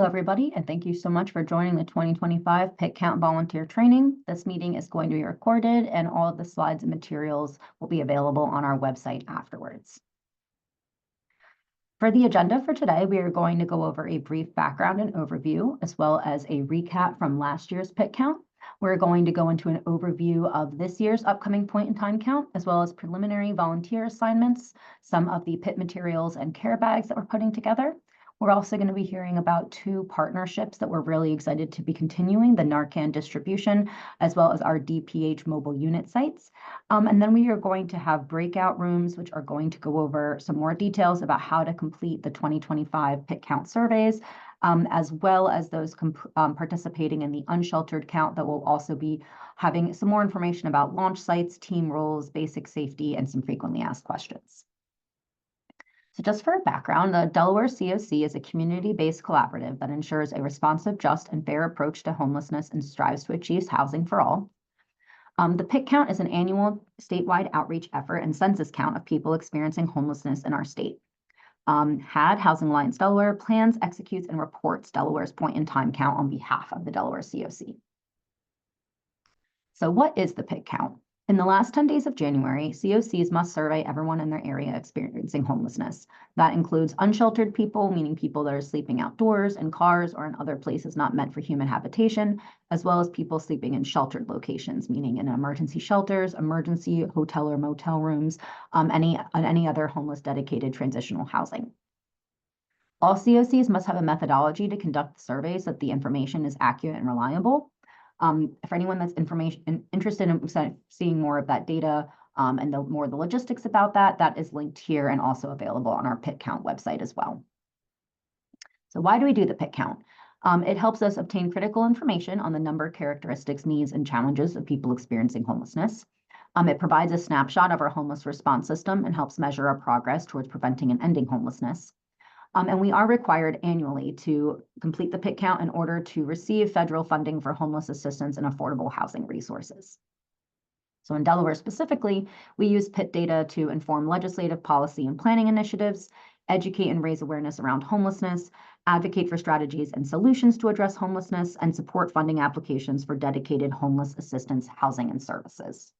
Hello, everybody, and thank you so much for joining the 2025 Pit Count Volunteer Training. This meeting is going to be recorded, and all of the slides and materials will be available on our website afterwards. For the agenda for today, we are going to go over a brief background and overview, as well as a recap from last year's Pit Count. We're going to go into an overview of this year's upcoming point in time count, as well as preliminary volunteer assignments, some of the pit materials and care bags that we're putting together. We're also going to be hearing about two partnerships that we're really excited to be continuing, the Narcan distribution, as well as our DPH mobile unit sites. And then we are going to have breakout rooms, which are going to go over some more details about how to complete the 2025 pit count surveys, as well as those participating in the unsheltered count that will also be having some more information about launch sites, team roles, basic safety, and some frequently asked questions. So just for a background, the Delaware COC is a community-based collaborative that ensures a responsive, just, and fair approach to homelessness and strives to achieve housing for all. The PIT count is an annual statewide outreach effort and census count of people experiencing homelessness in our state. HAD, Housing Alliance Delaware, plans, executes, and reports Delaware's point-in-time count on behalf of the Delaware COC. So what is the PIT count? In the last 10 days of January, COCs must survey everyone in their area experiencing homelessness. That includes unsheltered people, meaning people that are sleeping outdoors, in cars, or in other places not meant for human habitation, as well as people sleeping in sheltered locations, meaning in emergency shelters, emergency hotel or motel rooms, any other homeless dedicated transitional housing. All COCs must have a methodology to conduct the surveys so that the information is accurate and reliable. For anyone that's interested in seeing more of that data and the logistics about that, that is linked here and also available on our PIT count website as well. So why do we do the PIT count? It helps us obtain critical information on the number, characteristics, needs, and challenges of people experiencing homelessness. It provides a snapshot of our homeless response system and helps measure our progress towards preventing and ending homelessness. And we are required annually to complete the PIT count in order to receive federal funding for homeless assistance and affordable housing resources. So in Delaware specifically, we use PIT data to inform legislative policy and planning initiatives, educate and raise awareness around homelessness, advocate for strategies and solutions to address homelessness, and support funding applications for dedicated homeless assistance, housing, and services.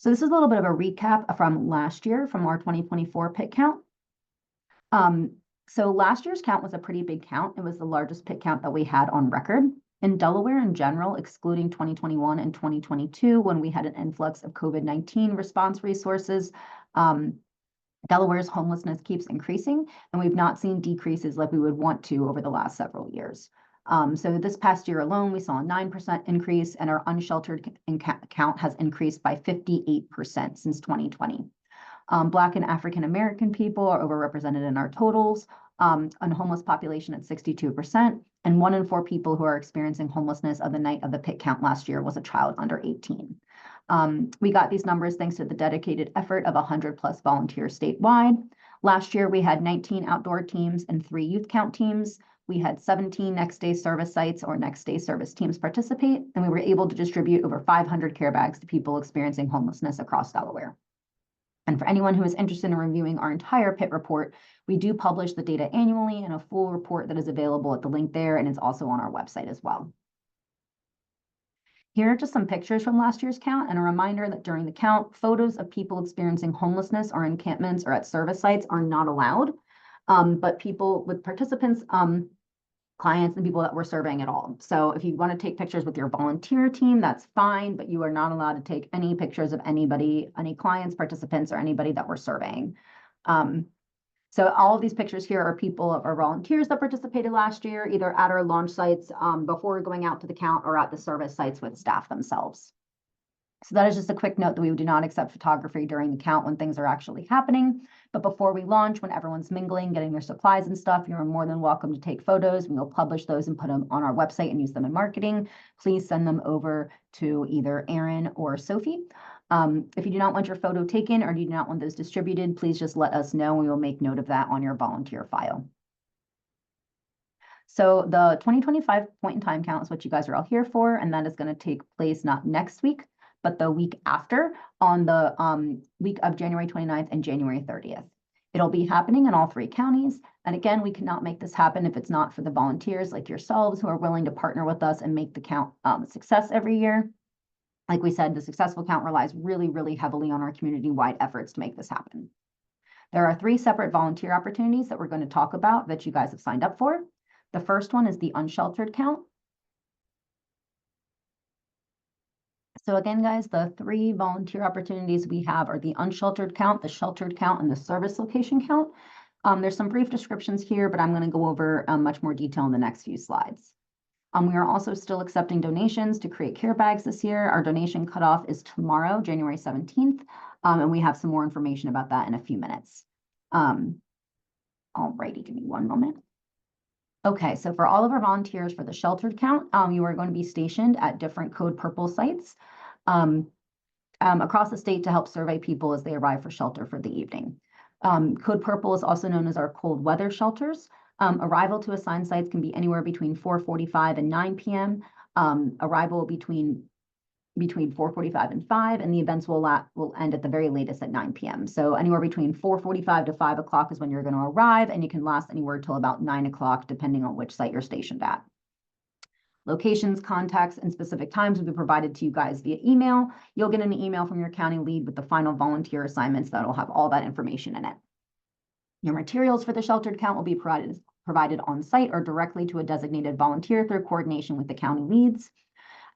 So this is a little bit of a recap from last year from our 2024 PIT count. So last year's count was a pretty big count. It was the largest PIT count that we had on record. In Delaware in general, excluding 2021 and 2022, when we had an influx of COVID-19 response resources, Delaware's homelessness keeps increasing, and we've not seen decreases like we would want to over the last several years. So this past year alone, we saw a 9% increase, and our unsheltered count has increased by 58% since 2020. Black and African American people are overrepresented in our totals, and homeless population at 62%, and 1 in 4 people who are experiencing homelessness of the night of the PIT count last year was a child under 18. We got these numbers thanks to the dedicated effort of 100+ volunteers statewide. Last year, we had 19 outdoor teams and 3 youth count teams. We had 17 next day service sites or next day service teams participate, and we were able to distribute over 500 care bags to people experiencing homelessness across Delaware. And for anyone who is interested in reviewing our entire PIT report, we do publish the data annually in a full report that is available at the link there, and it's also on our website as well. Here are just some pictures from last year's count and a reminder that during the count, photos of people experiencing homelessness or encampments or at service sites are not allowed, but people with participants, clients and people that we're surveying at all. So if you want to take pictures with your volunteer team, that's fine, but you are not allowed to take any pictures of anybody, any clients, participants, or anybody that we're surveying. So all of these pictures here are people or volunteers that participated last year, either at our launch sites before going out to the count or at the service sites with staff themselves. So that is just a quick note that we do not accept photography during the count when things are actually happening. But before we launch, when everyone's mingling, getting their supplies and stuff, you're more than welcome to take photos. We'll publish those and put them on our website and use them in marketing. Please send them over to either Erin or Sophie. If you do not want your photo taken or you do not want those distributed, please just let us know. We will make note of that on your volunteer file. So the 2025 point in time count is what you guys are all here for, and that is going to take place not next week, but the week after on the week of January 29th and January 30th. It'll be happening in all 3 counties. And again, we cannot make this happen if it's not for the volunteers like yourselves who are willing to partner with us and make the count a success every year. Like we said, the successful count relies really, really heavily on our community-wide efforts to make this happen. There are 3 separate volunteer opportunities that we're going to talk about that you guys have signed up for. The first one is the unsheltered count. So again, guys, the 3 volunteer opportunities we have are the unsheltered count, the sheltered count, and the service location count. There's some brief descriptions here, but I'm going to go over much more detail in the next few slides. We are also still accepting donations to create care bags this year. Our donation cutoff is tomorrow, January 17th, and we have some more information about that in a few minutes. Alrighty, give me one moment. Okay, so for all of our volunteers for the sheltered count, you are going to be stationed at different Code Purple sites across the state to help survey people as they arrive for shelter for the evening. Code Purple is also known as our cold weather shelters. Arrival to assigned sites can be anywhere between 4:45 and 9 p.m. Arrival between 4:45 and 5, and the events will end at the very latest at 9 p.m. So anywhere between 4:45 to 5 o'clock is when you're going to arrive, and you can last anywhere till about 9 o'clock, depending on which site you're stationed at. Locations, contacts, and specific times will be provided to you guys via email. You'll get an email from your county lead with the final volunteer assignments that'll have all that information in it. Your materials for the sheltered count will be provided on site or directly to a designated volunteer through coordination with the county leads.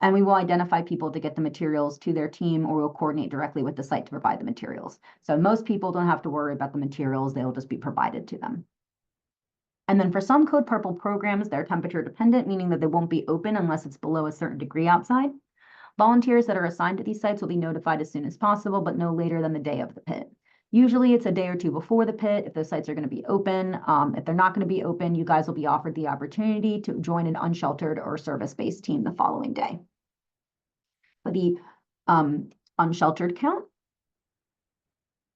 And we will identify people to get the materials to their team, or we'll coordinate directly with the site to provide the materials. So most people don't have to worry about the materials, they'll just be provided to them. And then for some Code Purple programs, they're temperature dependent, meaning that they won't be open unless it's below a certain degree outside. Volunteers that are assigned to these sites will be notified as soon as possible, but no later than the day of the pit. Usually it's a day or 2 before the pit if those sites are going to be open. If they're not going to be open, you guys will be offered the opportunity to join an unsheltered or service-based team the following day. For the unsheltered count,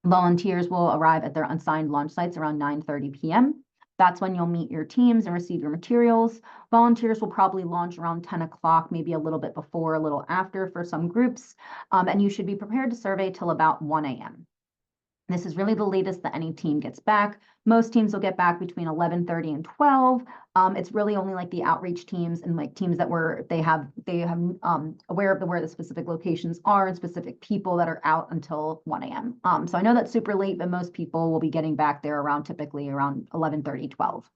volunteers will arrive at their assigned launch sites around 9:30 p.m. That's when you'll meet your teams and receive your materials. Volunteers will probably launch around 10 o'clock, maybe a little bit before, a little after for some groups, and you should be prepared to survey till about 1 a.m. This is really the latest that any team gets back. Most teams will get back between 11:30 and 12. It's really only like the outreach teams and like teams that they have aware of where the specific locations are and specific people that are out until 1 a.m. So I know that's super late, but most people will be getting back there typically around 11:30, 12.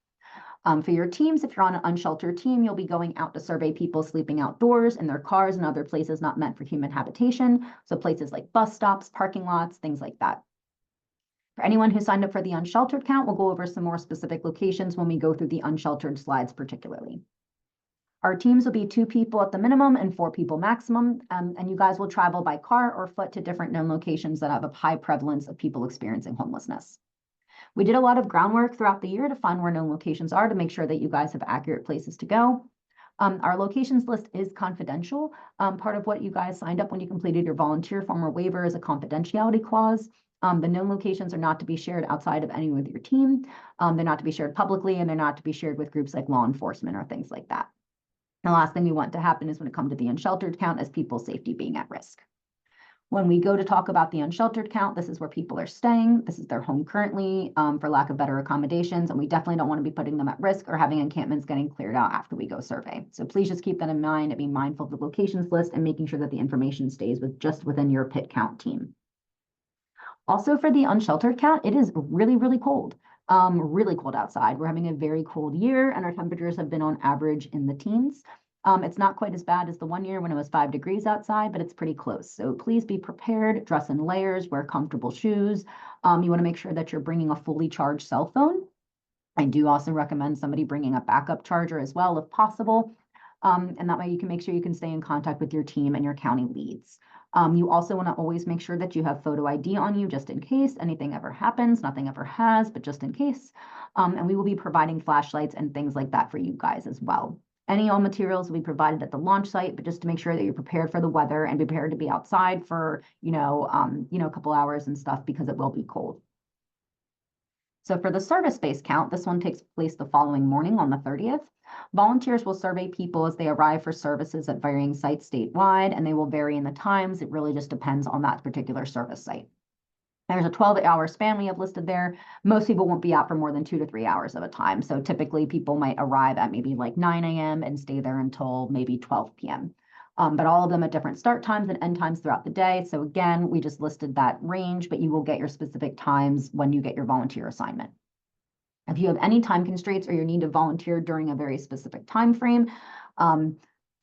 For your teams, if you're on an unsheltered team, you'll be going out to survey people sleeping outdoors in their cars and other places not meant for human habitation. So places like bus stops, parking lots, things like that. For anyone who signed up for the unsheltered count, we'll go over some more specific locations when we go through the unsheltered slides particularly. Our teams will be 2 people at the minimum and 4 people maximum, and you guys will travel by car or foot to different known locations that have a high prevalence of people experiencing homelessness. We did a lot of groundwork throughout the year to find where known locations are to make sure that you guys have accurate places to go. Our locations list is confidential. Part of what you guys signed up when you completed your volunteer form or waiver is a confidentiality clause. The known locations are not to be shared outside of any with your team. They're not to be shared publicly, and they're not to be shared with groups like law enforcement or things like that. The last thing we want to happen is when it comes to the unsheltered count is people's safety being at risk. When we go to talk about the unsheltered count, this is where people are staying. This is their home currently, for lack of better accommodations, and we definitely don't want to be putting them at risk or having encampments getting cleared out after we go survey. So please just keep that in mind and be mindful of the locations list and making sure that the information stays just within your pit count team. Also for the unsheltered count, it is really, really cold outside. We're having a very cold year and our temperatures have been on average in the teens. It's not quite as bad as the one year when it was 5 degrees outside, but it's pretty close. So please be prepared, dress in layers, wear comfortable shoes. You wanna make sure that you're bringing a fully charged cell phone. I do also recommend somebody bringing a backup charger as well, if possible. And that way you can make sure you can stay in contact with your team and your county leads. You also want to always make sure that you have photo ID on you just in case anything ever happens. Nothing ever has, but just in case. And we will be providing flashlights and things like that for you guys as well. Any all materials will be provided at the launch site, but just to make sure that you're prepared for the weather and prepared to be outside for, a couple hours and stuff because it will be cold. So for the service-based count, this one takes place the following morning on the 30th. Volunteers will survey people as they arrive for services at varying sites statewide, and they will vary in the times. It really just depends on that particular service site. There's a 12-hour span we have listed there. Most people won't be out for more than 2 to 3 hours at a time. So typically people might arrive at maybe like 9 a.m. and stay there until maybe 12 p.m. But all of them at different start times and end times throughout the day. So again, we just listed that range, but you will get your specific times when you get your volunteer assignment. If you have any time constraints or you need to volunteer during a very specific time frame,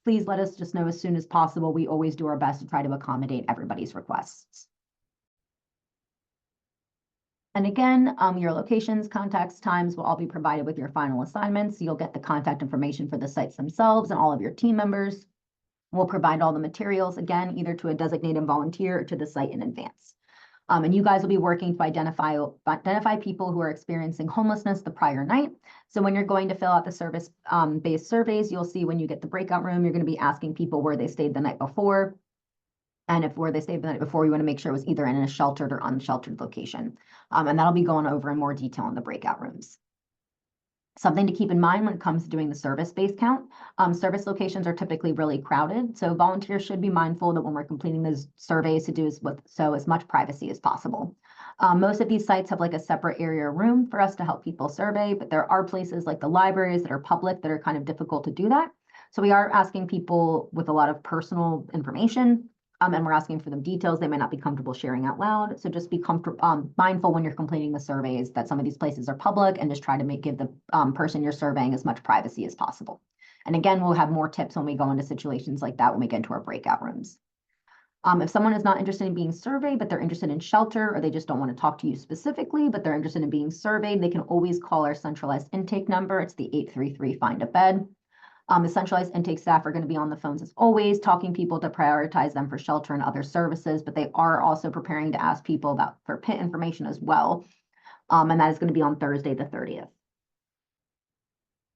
please let us just know as soon as possible. We always do our best to try to accommodate everybody's requests. And again, your locations, contacts, times will all be provided with your final assignments. You'll get the contact information for the sites themselves and all of your team members. We'll provide all the materials, again, either to a designated volunteer or to the site in advance. And you guys will be working to identify people who are experiencing homelessness the prior night. So when you're going to fill out the service-based surveys, you'll see when you get the breakout room, you're going to be asking people where they stayed the night before. And if where they stayed the night before, you want to make sure it was either in a sheltered or unsheltered location. And that'll be going over in more detail in the breakout rooms. Something to keep in mind when it comes to doing the service-based count, service locations are typically really crowded. So volunteers should be mindful that when we're completing those surveys to do as much privacy as possible. Most of these sites have like a separate area room for us to help people survey, but there are places like the libraries that are public that are kind of difficult to do that. So we are asking people with a lot of personal information, and we're asking for them details they might not be comfortable sharing out loud. So just be mindful when you're completing the surveys that some of these places are public, and just try to give the person you're surveying as much privacy as possible. And again, we'll have more tips when we go into situations like that when we get into our breakout rooms. If someone is not interested in being surveyed, but they're interested in shelter, or they just don't want to talk to you specifically, but they're interested in being surveyed, they can always call our centralized intake number. It's the 833-FIND-A-BED. The centralized intake staff are going to be on the phones as always, talking people to prioritize them for shelter and other services, but they are also preparing to ask people for PIT information as well. And that is going to be on Thursday, the 30th.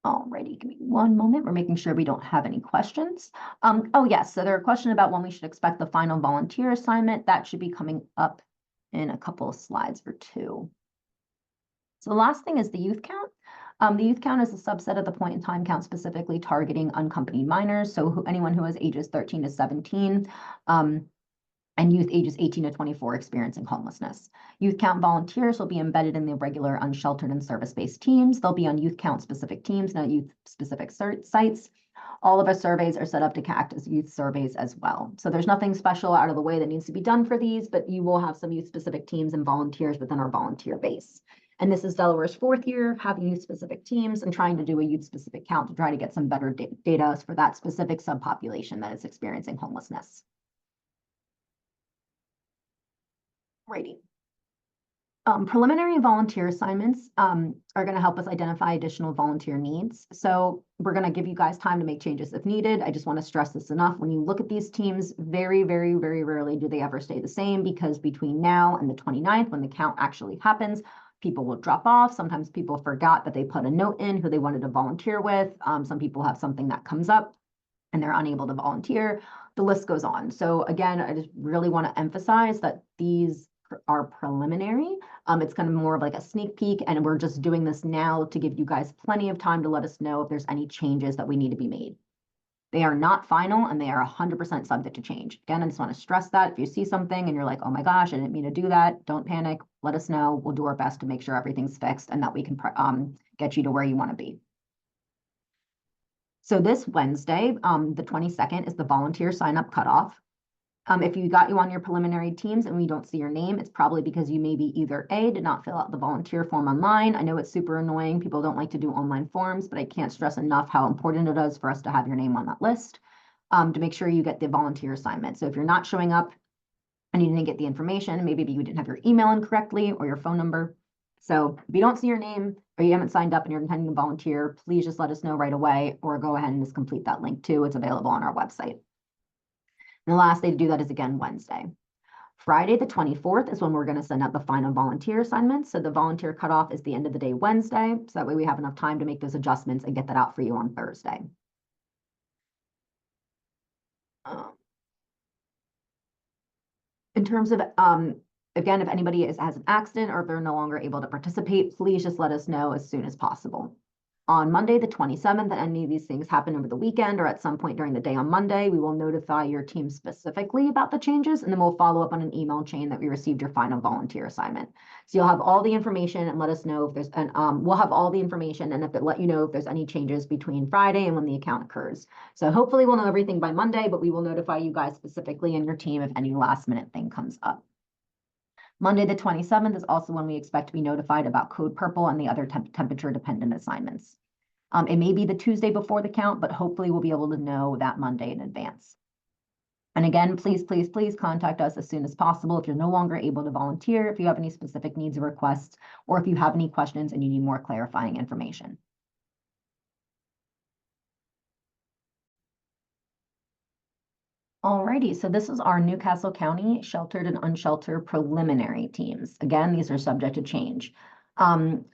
Alrighty, give me one moment. We're making sure we don't have any questions. Oh yes, so there are questions about when we should expect the final volunteer assignment. That should be coming up in a couple of slides or two. So the last thing is the youth count. The youth count is a subset of the point in time count specifically targeting unaccompanied minors. So anyone who has ages 13 to 17 and youth ages 18 to 24 experiencing homelessness. Youth count volunteers will be embedded in the regular unsheltered and service-based teams. They'll be on youth count specific teams, not youth specific sites. All of our surveys are set up to act as youth surveys as well. So there's nothing special out of the way that needs to be done for these, but you will have some youth specific teams and volunteers within our volunteer base. And this is Delaware's 4th year having youth-specific teams and trying to do a youth-specific count to try to get some better data for that specific subpopulation that is experiencing homelessness. Righty. Preliminary volunteer assignments are going to help us identify additional volunteer needs. So we're going to give you guys time to make changes if needed. I just want to stress this enough. When you look at these teams, very, very, very rarely do they ever stay the same, because between now and the 29th, when the count actually happens, people will drop off. Sometimes people forgot that they put a note in who they wanted to volunteer with. Some people have something that comes up and they're unable to volunteer. The list goes on. So again, I just really want to emphasize that these are preliminary. It's kind of more of like a sneak peek, and we're just doing this now to give you guys plenty of time to let us know if there's any changes that we need to be made. They are not final, and they are 100% subject to change. Again, I just want to stress that if you see something and you're like, oh my gosh, I didn't mean to do that, don't panic. Let us know. We'll do our best to make sure everything's fixed and that we can get you to where you want to be. So this Wednesday, the 22nd, is the volunteer sign-up cutoff. If you got you on your preliminary teams and we don't see your name, it's probably because you maybe either A, did not fill out the volunteer form online. I know it's super annoying. People don't like to do online forms, but I can't stress enough how important it is for us to have your name on that list to make sure you get the volunteer assignment. So if you're not showing up and you didn't get the information, maybe you didn't have your email incorrectly or your phone number. So if you don't see your name or you haven't signed up and you're intending to volunteer, please just let us know right away, or go ahead and just complete that link too. It's available on our website. And the last day to do that is again Wednesday. Friday, the 24th, is when we're going to send out the final volunteer assignments. So the volunteer cutoff is the end of the day Wednesday. So that way we have enough time to make those adjustments and get that out for you on Thursday. In terms of, again, if anybody has an accident or if they're no longer able to participate, please just let us know as soon as possible. On Monday, the 27th, and any of these things happen over the weekend or at some point during the day on Monday, we will notify your team specifically about the changes, and then we'll follow up on an email chain that we received your final volunteer assignment. So you'll have all the information and let us know if there's, and we'll have all the information and if it let you know if there's any changes between Friday and when the account occurs. So hopefully we'll know everything by Monday, but we will notify you guys specifically and your team if any last minute thing comes up. Monday, the 27th is also when we expect to be notified about Code Purple and the other temperature dependent assignments. It may be the Tuesday before the count, but hopefully we'll be able to know that Monday in advance. And again, please, please, please contact us as soon as possible if you're no longer able to volunteer, if you have any specific needs or requests, or if you have any questions and you need more clarifying information. Alrighty, so this is our Newcastle County sheltered and unsheltered preliminary teams. Again, these are subject to change.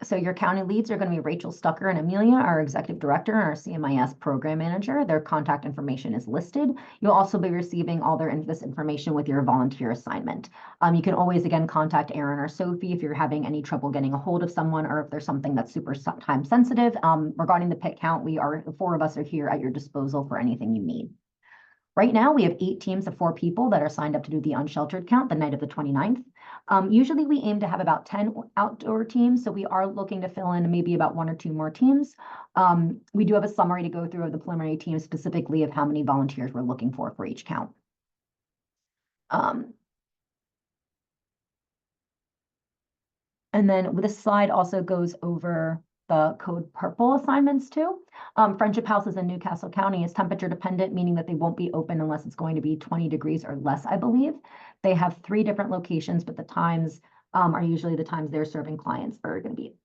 So your county leads are going to be Rachel Stucker and Amelia, our executive director and our CMIS program manager. Their contact information is listed. You'll also be receiving all this information with your volunteer assignment. You can always, again, contact Erin or Sophie if you're having any trouble getting a hold of someone or if there's something that's super time sensitive. Regarding the pit count, the 4 of us are here at your disposal for anything you need. Right now, we have 8 teams of 4 people that are signed up to do the unsheltered count the night of the 29th. Usually we aim to have about 10 outdoor teams, so we are looking to fill in maybe about 1 or 2 more teams. We do have a summary to go through of the preliminary teams, specifically of how many volunteers we're looking for each count. And then this slide also goes over the Code Purple assignments too. Friendship Houses in Newcastle County is temperature dependent, meaning that they won't be open unless it's going to be 20 degrees or less, I believe. They have 3 different locations, but the times are usually the times they're serving clients are going to be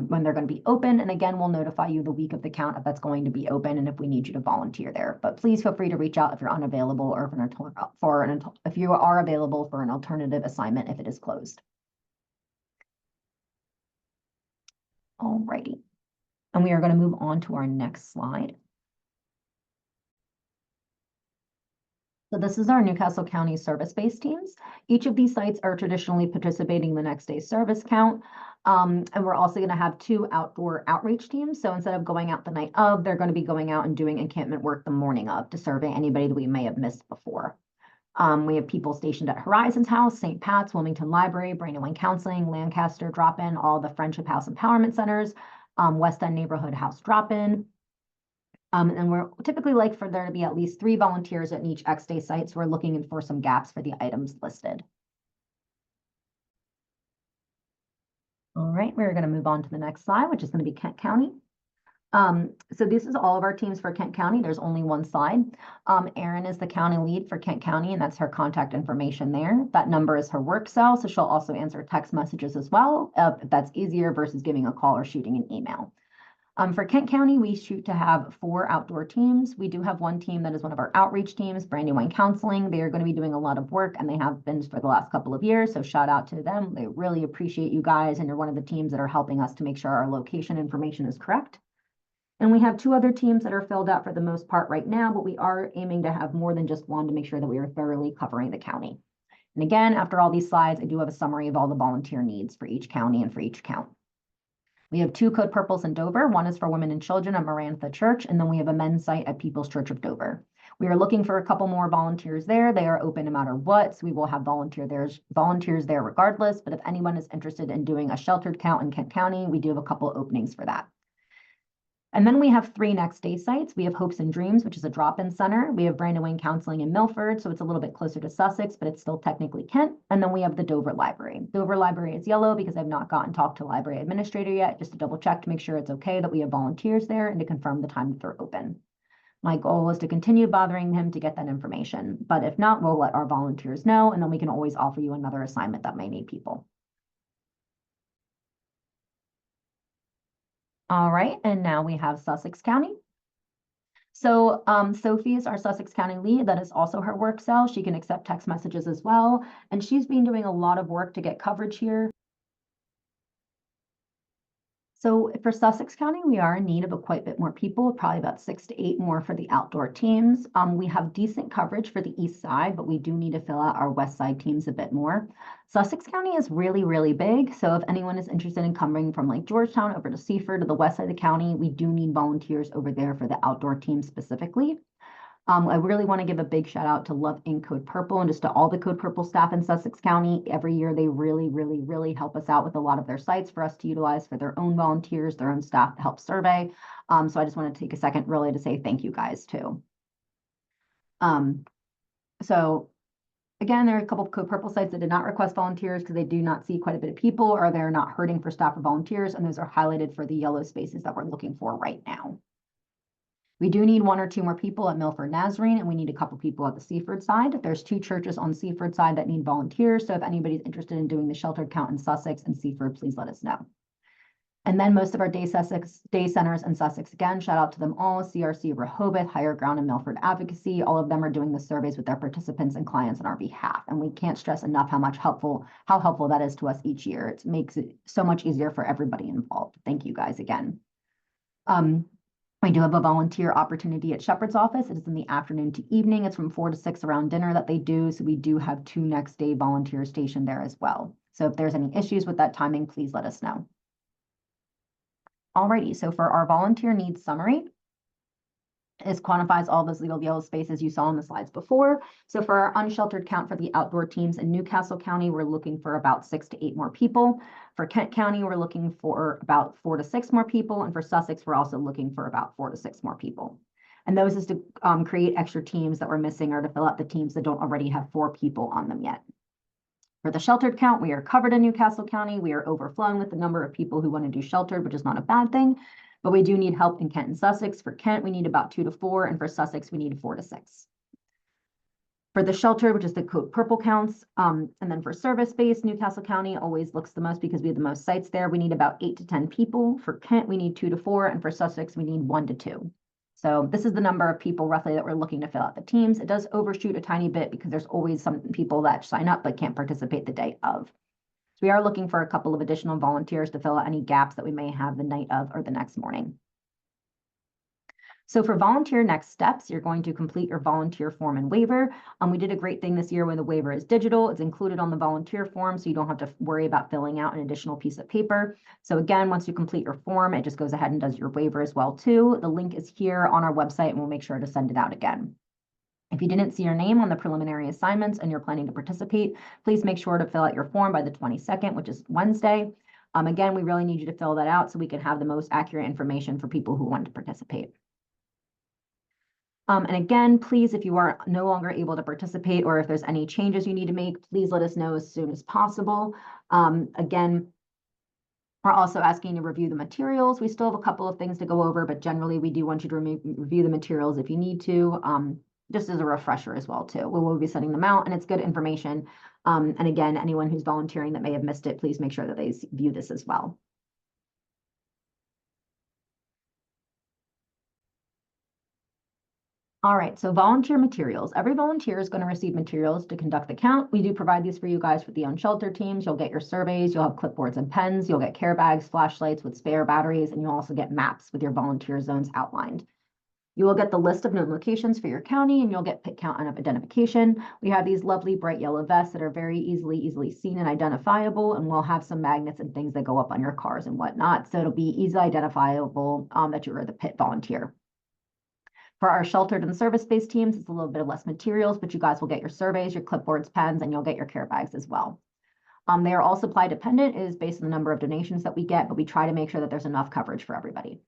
when they're going to be open. And again, we'll notify you the week of the count if that's going to be open and if we need you to volunteer there. But please feel free to reach out if you're unavailable or if you are available for an alternative assignment if it is closed. Alrighty, and we are going to move on to our next slide. So this is our Newcastle County service-based teams. Each of these sites are traditionally participating in the next day's service count. And we're also going to have 2 outdoor outreach teams. So instead of going out the night of, they're going to be going out and doing encampment work the morning of to survey anybody that we may have missed before. We have people stationed at Horizons House, St. Pat's, Wilmington Library, Brandywine Counseling, Lancaster Drop-In, all the Friendship House Empowerment Centers, West End Neighborhood House Drop-In. And we're typically like for there to be at least 3 volunteers at each X-Day site, so we're looking for some gaps for the items listed. All right, we're going to move on to the next slide, which is going to be Kent County. So this is all of our teams for Kent County. There's only one slide. Erin is the county lead for Kent County, and that's her contact information there. That number is her work cell, so she'll also answer text messages as well, if that's easier versus giving a call or shooting an email. For Kent County, we shoot to have 4 outdoor teams. We do have 1 team that is one of our outreach teams, Brandywine Counseling. They are going to be doing a lot of work, and they have been for the last couple of years, so shout out to them. They really appreciate you guys, and you're one of the teams that are helping us to make sure our location information is correct. And we have 2 other teams that are filled out for the most part right now, but we are aiming to have more than just 1 to make sure that we are thoroughly covering the county. And again, after all these slides, I do have a summary of all the volunteer needs for each county and for each count. We have 2 Code Purples in Dover. One is for women and children at Marantha Church, and then we have a men's site at People's Church of Dover. We are looking for a couple more volunteers there. They are open no matter what, so we will have volunteers there regardless. But if anyone is interested in doing a sheltered count in Kent County, we do have a couple openings for that. And then we have 3 next day sites. We have Hopes and Dreams, which is a drop-in center. We have Brandywine Counseling in Milford, so it's a little bit closer to Sussex, but it's still technically Kent. And then we have the Dover Library. Dover Library is yellow because I've not gotten talked to library administrator yet, just to double check to make sure it's okay that we have volunteers there and to confirm the time that they're open. My goal is to continue bothering him to get that information, but if not, we'll let our volunteers know, and then we can always offer you another assignment that may need people. All right, and now we have Sussex County. So Sophie is our Sussex County lead. That is also her work cell. She can accept text messages as well. And she's been doing a lot of work to get coverage here. So for Sussex County, we are in need of quite a bit more people, probably about 6 to 8 more for the outdoor teams. We have decent coverage for the east side, but we do need to fill out our west side teams a bit more. Sussex County is really, really big. So if anyone is interested in coming from like Georgetown over to Seaford to the west side of the county, we do need volunteers over there for the outdoor team specifically. I really want to give a big shout out to Love Ink Code Purple and just to all the Code Purple staff in Sussex County. Every year, they really, really, really help us out with a lot of their sites for us to utilize for their own volunteers, their own staff to help survey. So I just want to take a second really to say thank you guys too. So again, there are a couple of Code Purple sites that did not request volunteers because they do not see quite a bit of people or they're not hurting for staff or volunteers. And those are highlighted for the yellow spaces that we're looking for right now. We do need 1 or 2 more people at Milford Nazarene, and we need a couple people at the Seaford side. There's 2 churches on Seaford side that need volunteers. So if anybody's interested in doing the sheltered count in Sussex and Seaford, please let us know. And then most of our day centers in Sussex, again, shout out to them all, CRC Rehoboth, Higher Ground, and Milford Advocacy. All of them are doing the surveys with their participants and clients on our behalf. And we can't stress enough how helpful that is to us each year. It makes it so much easier for everybody involved. Thank you guys again. We do have a volunteer opportunity at Shepherd's office. It is in the afternoon to evening. It's from 4 to 6 around dinner that they do. So we do have 2 next day volunteers stationed there as well. So if there's any issues with that timing, please let us know. Alrighty, so for our volunteer needs summary, this quantifies all those legal yellow spaces you saw on the slides before. So for our unsheltered count for the outdoor teams in Newcastle County, we're looking for about 6 to 8 more people. For Kent County, we're looking for about 4 to 6 more people. And for Sussex, we're also looking for about 4 to 6 more people. And those is to create extra teams that we're missing or to fill out the teams that don't already have 4 people on them yet. For the sheltered count, we are covered in Newcastle County. We are overflowing with the number of people who want to do sheltered, which is not a bad thing. But we do need help in Kent and Sussex. For Kent, we need about 2 to 4, and for Sussex, we need 4 to 6. For the shelter, which is the Code Purple counts, and then for service-based, Newcastle County always looks the most because we have the most sites there. We need about 8 to 10 people. For Kent, we need 2 to 4, and for Sussex, we need 1 to 2. So this is the number of people roughly that we're looking to fill out the teams. It does overshoot a tiny bit because there's always some people that sign up but can't participate the day of. So we are looking for a couple of additional volunteers to fill out any gaps that we may have the night of or the next morning. So for volunteer next steps, you're going to complete your volunteer form and waiver. We did a great thing this year when the waiver is digital. It's included on the volunteer form, so you don't have to worry about filling out an additional piece of paper. So again, once you complete your form, it just goes ahead and does your waiver as well too. The link is here on our website, and we'll make sure to send it out again. If you didn't see your name on the preliminary assignments and you're planning to participate, please make sure to fill out your form by the 22nd, which is Wednesday. Again, we really need you to fill that out so we can have the most accurate information for people who want to participate. And again, please, if you are no longer able to participate or if there's any changes you need to make, please let us know as soon as possible. Again, we're also asking you to review the materials. We still have a couple of things to go over, but generally we do want you to review the materials if you need to. Just as a refresher as well too. We will be sending them out and it's good information. And again, anyone who's volunteering that may have missed it, please make sure that they view this as well. All right, so volunteer materials. Every volunteer is going to receive materials to conduct the count. We do provide these for you guys for the unsheltered teams. You'll get your surveys, you'll have clipboards and pens, you'll get care bags, flashlights with spare batteries, and you'll also get maps with your volunteer zones outlined. You will get the list of known locations for your county, and you'll get pit count and identification. We have these lovely bright yellow vests that are very easily seen and identifiable, and we'll have some magnets and things that go up on your cars and whatnot. So it'll be easily identifiable that you are the pit volunteer. For our sheltered and service-based teams, it's a little bit less materials, but you guys will get your surveys, your clipboards, pens, and you'll get your care bags as well. They are all supply dependent. It is based on the number of donations that we get, but we try to make sure that there's enough coverage for everybody.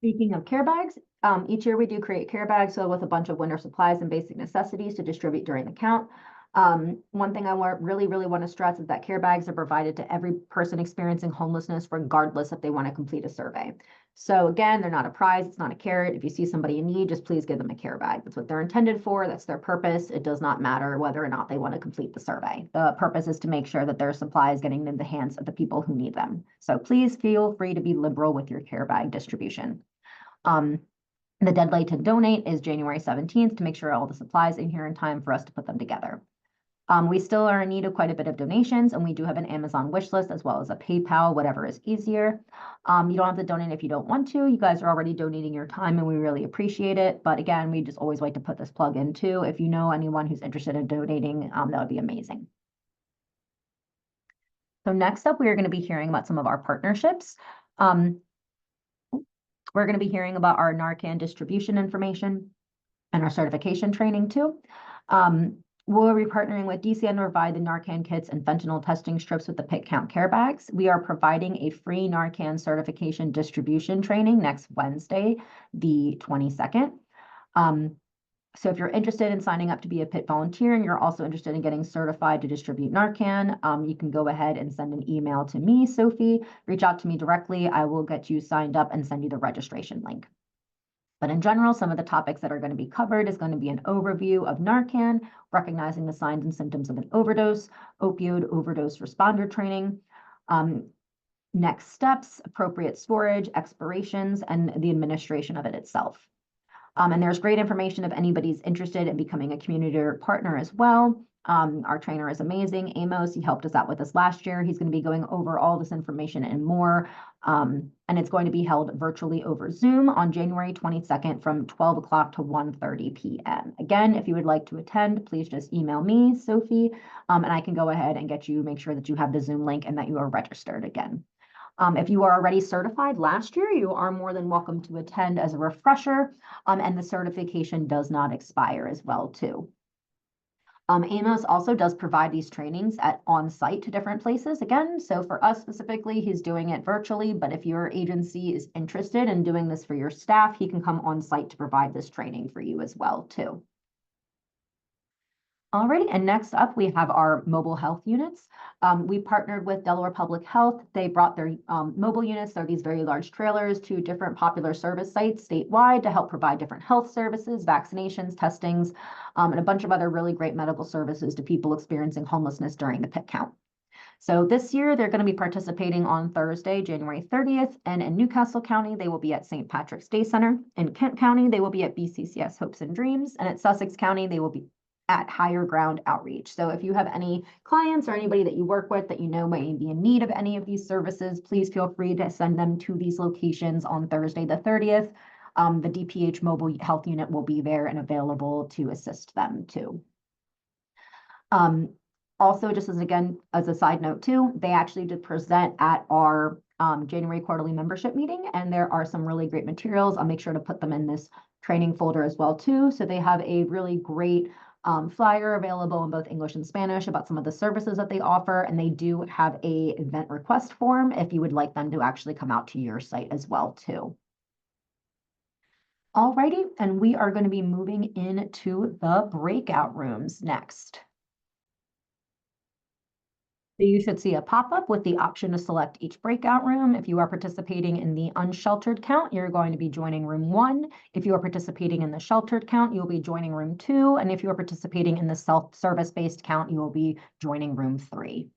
Speaking of care bags, each year we do create care bags with a bunch of winter supplies and basic necessities to distribute during the count. One thing I really want to stress is that care bags are provided to every person experiencing homelessness, regardless if they want to complete a survey. So again, they're not a prize, it's not a carrot. If you see somebody in need, just please give them a care bag. That's what they're intended for, that's their purpose. It does not matter whether or not they want to complete the survey. The purpose is to make sure that their supply is getting in the hands of the people who need them. So please feel free to be liberal with your care bag distribution. The deadline to donate is January 17th to make sure all the supplies in here in time for us to put them together. We still are in need of quite a bit of donations, and we do have an Amazon wish list as well as a PayPal, whatever is easier. You don't have to donate if you don't want to. You guys are already donating your time, and we really appreciate it. But again, we just always like to put this plug in too. If you know anyone who's interested in donating, that would be amazing. So next up, we are going to be hearing about some of our partnerships. We're going to be hearing about our Narcan distribution information and our certification training too. We'll be partnering with DCN to provide the Narcan kits and fentanyl testing strips with the Pitt Count Care Bags. We are providing a free Narcan certification distribution training next Wednesday, the 22nd. So if you're interested in signing up to be a Pitt volunteer and you're also interested in getting certified to distribute Narcan, you can go ahead and send an email to me, Sophie. Reach out to me directly. I will get you signed up and send you the registration link. But in general, some of the topics that are going to be covered is going to be an overview of Narcan, recognizing the signs and symptoms of an overdose, opioid overdose responder training, next steps, appropriate storage, expirations, and the administration of it itself. And there's great information if anybody's interested in becoming a community partner as well. Our trainer is amazing, Amos. He helped us out with this last year. He's going to be going over all this information and more. And it's going to be held virtually over Zoom on January 22nd from 12 o'clock to 1:30 p.m. Again, if you would like to attend, please just email me, Sophie, and I can go ahead and make sure that you have the Zoom link and that you are registered again. If you are already certified last year, you are more than welcome to attend as a refresher, and the certification does not expire as well too. Amos also does provide these trainings on site to different places again. So for us specifically, he's doing it virtually, but if your agency is interested in doing this for your staff, he can come on site to provide this training for you as well too. Alrighty, and next up, we have our mobile health units. We partnered with Delaware Public Health. They brought their mobile units, they're these very large trailers, to different popular service sites statewide to help provide different health services, vaccinations, testings, and a bunch of other really great medical services to people experiencing homelessness during the Pitt Count. So this year, they're going to be participating on Thursday, January 30th, and in Newcastle County, they will be at St. Patrick's Day Center. In Kent County, they will be at BCCS Hopes and Dreams, and at Sussex County, they will be at Higher Ground Outreach. So if you have any clients or anybody that you work with that you know might be in need of any of these services, please feel free to send them to these locations on Thursday the 30th. The DPH Mobile Health Unit will be there and available to assist them too. Also, just as a side note too, they actually did present at our January quarterly membership meeting, and there are some really great materials. I'll make sure to put them in this training folder as well too. So they have a really great flyer available in both English and Spanish about some of the services that they offer, and they do have a event request form if you would like them to actually come out to your site as well too. Alrighty, and we are going to be moving into the breakout rooms next. So you should see a pop-up with the option to select each breakout room. If you are participating in the unsheltered count, you're going to be joining room 1. If you are participating in the sheltered count, you'll be joining room 2. And if you are participating in the self-service based count, you will be joining room 3.